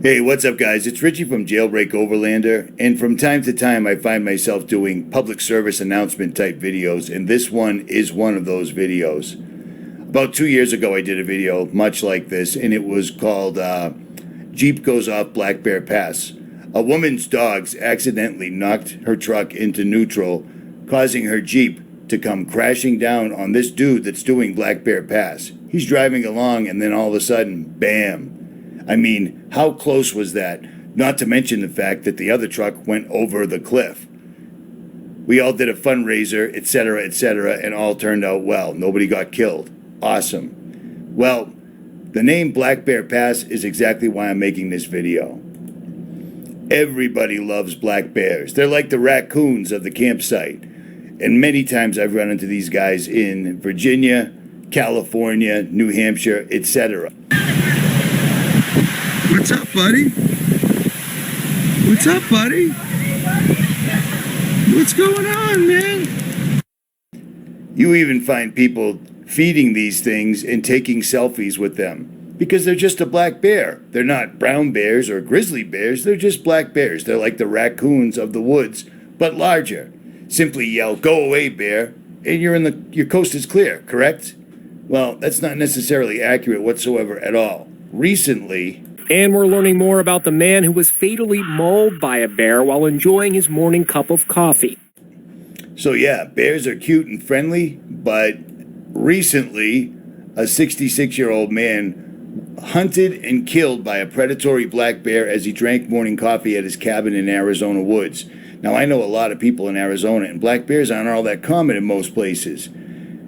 Hey, what's up, guys? It's Richie from JailBreak Overlander, and from time to time I find myself doing public service announcement type videos, and this one is one of those videos. About 2 years ago I did a video much like this, and it was called Jeep Goes Off Black Bear Pass. A woman's dogs accidentally knocked her truck into neutral, causing her Jeep to come crashing down on this dude that's doing Black Bear Pass. He's driving along, and then all of a sudden, bam. I mean, how close was that? Not to mention the fact that the other truck went over the cliff. We all did a fundraiser, etc., and all turned out well. Nobody got killed. Awesome. Well, the name Black Bear Pass is exactly why I'm making this video. Everybody loves black bears. They're like the raccoons of the campsite. And many times I've run into these guys in Virginia, California, New Hampshire, etc. What's up, buddy? What's up, buddy? What's going on, man? You even find people feeding these things and taking selfies with them because they're just a black bear. They're not brown bears or grizzly bears. They're just black bears. They're like the raccoons of the woods, but larger. Simply yell, "Go away, bear," and your coast is clear, correct? Well, that's not necessarily accurate whatsoever at all. Recently, and we're learning more about the man who was fatally mauled by a bear while enjoying his morning cup of coffee. So yeah, bears are cute and friendly, but recently, a 66-year-old man hunted and killed by a predatory black bear as he drank morning coffee at his cabin in Arizona woods. Now, I know a lot of people in Arizona, and black bears aren't all that common in most places.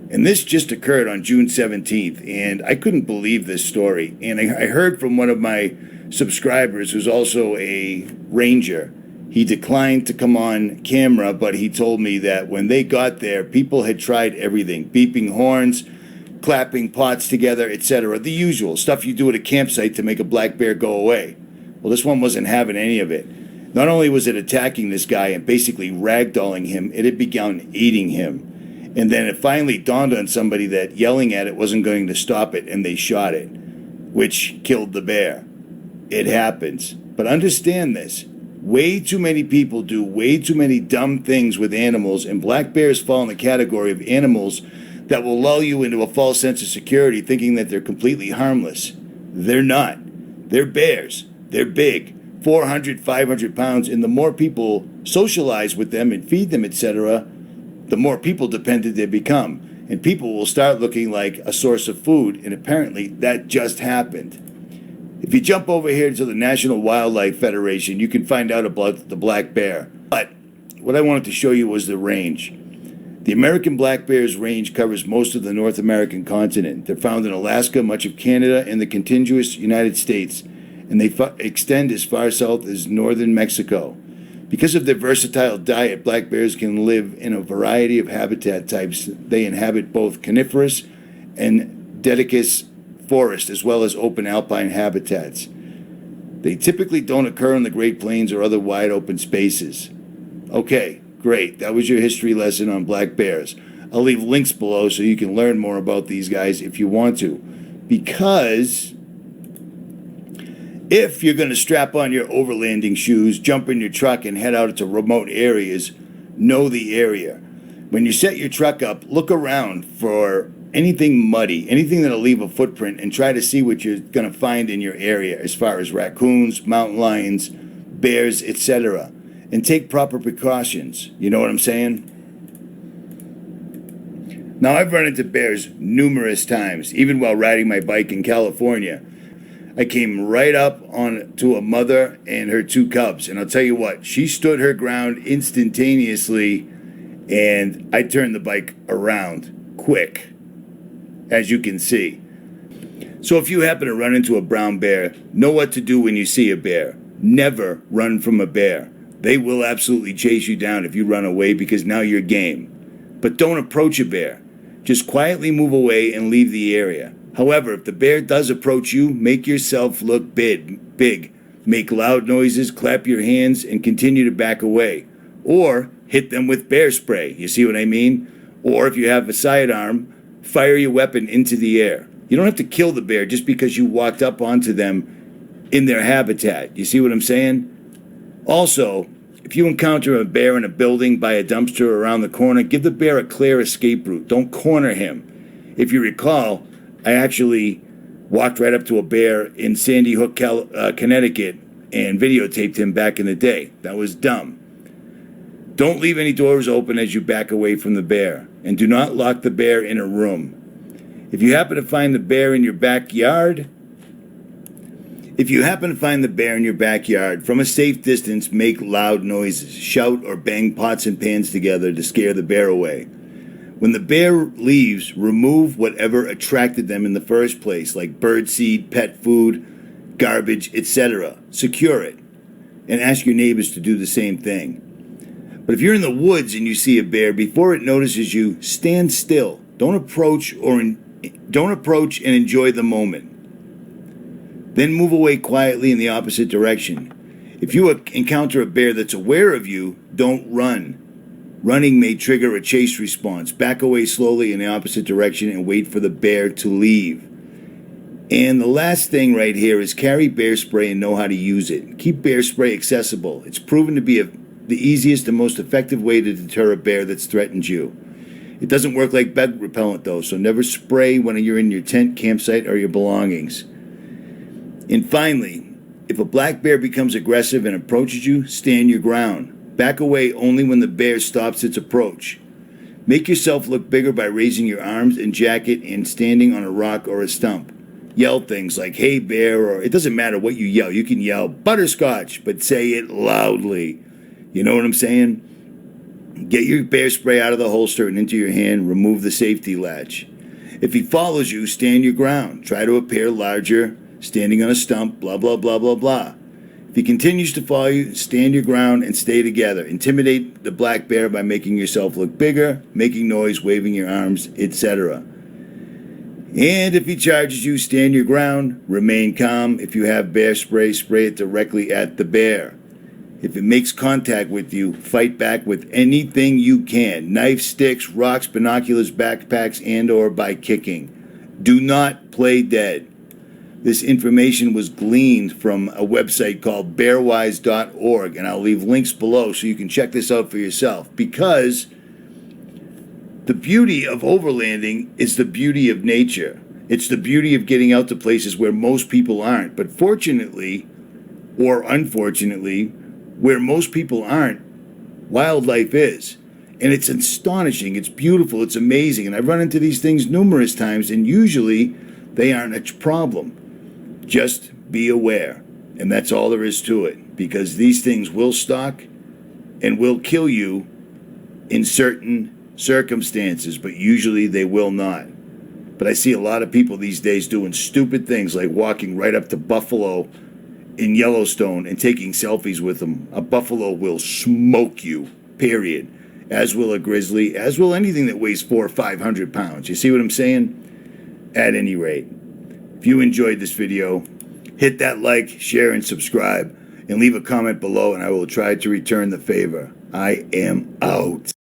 And this just occurred on June 17th, and I couldn't believe this story. And I heard from one of my subscribers who's also a ranger. He declined to come on camera, but he told me that when they got there, people had tried everything. Beeping horns, clapping pots together, etc. The usual stuff you do at a campsite to make a black bear go away. Well, this one wasn't having any of it. Not only was it attacking this guy and basically ragdolling him, it had begun eating him. And then it finally dawned on somebody that yelling at it wasn't going to stop it, and they shot it, which killed the bear. It happens. But understand this. Way too many people do way too many dumb things with animals, and black bears fall in the category of animals that will lull you into a false sense of security thinking that they're completely harmless. They're not. They're bears. They're big, 400, 500 pounds, and the more people socialize with them and feed them, etc., the more people dependent they become. And people will start looking like a source of food, and apparently that just happened. If you jump over here to the National Wildlife Federation, you can find out about the black bear. But what I wanted to show you was the range. The American black bear's range covers most of the North American continent. They're found in Alaska, much of Canada, and the contiguous United States, and they extend as far south as northern Mexico. Because of their versatile diet, black bears can live in a variety of habitat types. They inhabit both coniferous and deciduous forest, as well as open alpine habitats. They typically don't occur in the Great Plains or other wide open spaces. Okay, great. That was your history lesson on black bears. I'll leave links below so you can learn more about these guys if you want to. Because if you're going to strap on your overlanding shoes, jump in your truck, and head out to remote areas, know the area. When you set your truck up, look around for anything muddy, anything that'll leave a footprint, and try to see what you're going to find in your area as far as raccoons, mountain lions, bears, etc. And take proper precautions. You know what I'm saying? Now, I've run into bears numerous times, even while riding my bike in California. I came right up on to a mother and her two cubs, and I'll tell you what, she stood her ground instantaneously, and I turned the bike around quick, as you can see. So if you happen to run into a brown bear, know what to do when you see a bear. Never run from a bear. They will absolutely chase you down if you run away, because now you're game. But don't approach a bear. Just quietly move away and leave the area. However, if the bear does approach you, make yourself look big. Make loud noises, clap your hands, and continue to back away. Or hit them with bear spray. You see what I mean? Or if you have a sidearm, fire your weapon into the air. You don't have to kill the bear just because you walked up onto them in their habitat. You see what I'm saying? Also, if you encounter a bear in a building by a dumpster or around the corner, give the bear a clear escape route. Don't corner him. If you recall, I actually walked right up to a bear in Sandy Hook, Connecticut, and videotaped him back in the day. That was dumb. Don't leave any doors open as you back away from the bear, and do not lock the bear in a room. If you happen to find the bear in your backyard, from a safe distance, make loud noises. Shout or bang pots and pans together to scare the bear away. When the bear leaves, remove whatever attracted them in the first place, like birdseed, pet food, garbage, etc. Secure it, and ask your neighbors to do the same thing. But if you're in the woods and you see a bear, before it notices you, stand still. Don't approach and enjoy the moment. Then move away quietly in the opposite direction. If you encounter a bear that's aware of you, don't run. Running may trigger a chase response. Back away slowly in the opposite direction and wait for the bear to leave. And the last thing right here is carry bear spray and know how to use it. Keep bear spray accessible. It's proven to be the easiest and most effective way to deter a bear that's threatened you. It doesn't work like bug repellent though, so never spray when you're in your tent, campsite, or your belongings. And finally, if a black bear becomes aggressive and approaches you, stand your ground. Back away only when the bear stops its approach. Make yourself look bigger by raising your arms and jacket and standing on a rock or a stump. Yell things like, "Hey bear," or it doesn't matter what you yell. You can yell "butterscotch," but say it loudly. You know what I'm saying? Get your bear spray out of the holster and into your hand. Remove the safety latch. If he follows you, stand your ground. Try to appear larger, standing on a stump, blah, blah, blah, blah, blah. If he continues to follow you, stand your ground and stay together. Intimidate the black bear by making yourself look bigger, making noise, waving your arms, etc. And if he charges you, stand your ground, remain calm. If you have bear spray, spray it directly at the bear. If it makes contact with you, fight back with anything you can. Knives, sticks, rocks, binoculars, backpacks, and or by kicking. Do not play dead. This information was gleaned from a website called bearwise.org, and I'll leave links below so you can check this out for yourself. Because the beauty of overlanding is the beauty of nature. It's the beauty of getting out to places where most people aren't. But fortunately, or unfortunately, where most people aren't, wildlife is. And it's astonishing, it's beautiful, it's amazing. And I've run into these things numerous times, and usually they aren't a problem. Just be aware. And that's all there is to it. Because these things will stalk and will kill you in certain circumstances, but usually they will not. But I see a lot of people these days doing stupid things like walking right up to buffalo in Yellowstone and taking selfies with them. A buffalo will smoke you, period. As will a grizzly, as will anything that weighs 400 or 500 pounds. You see what I'm saying? At any rate, if you enjoyed this video, hit that like, share, and subscribe, and leave a comment below, and I will try to return the favor. I am out.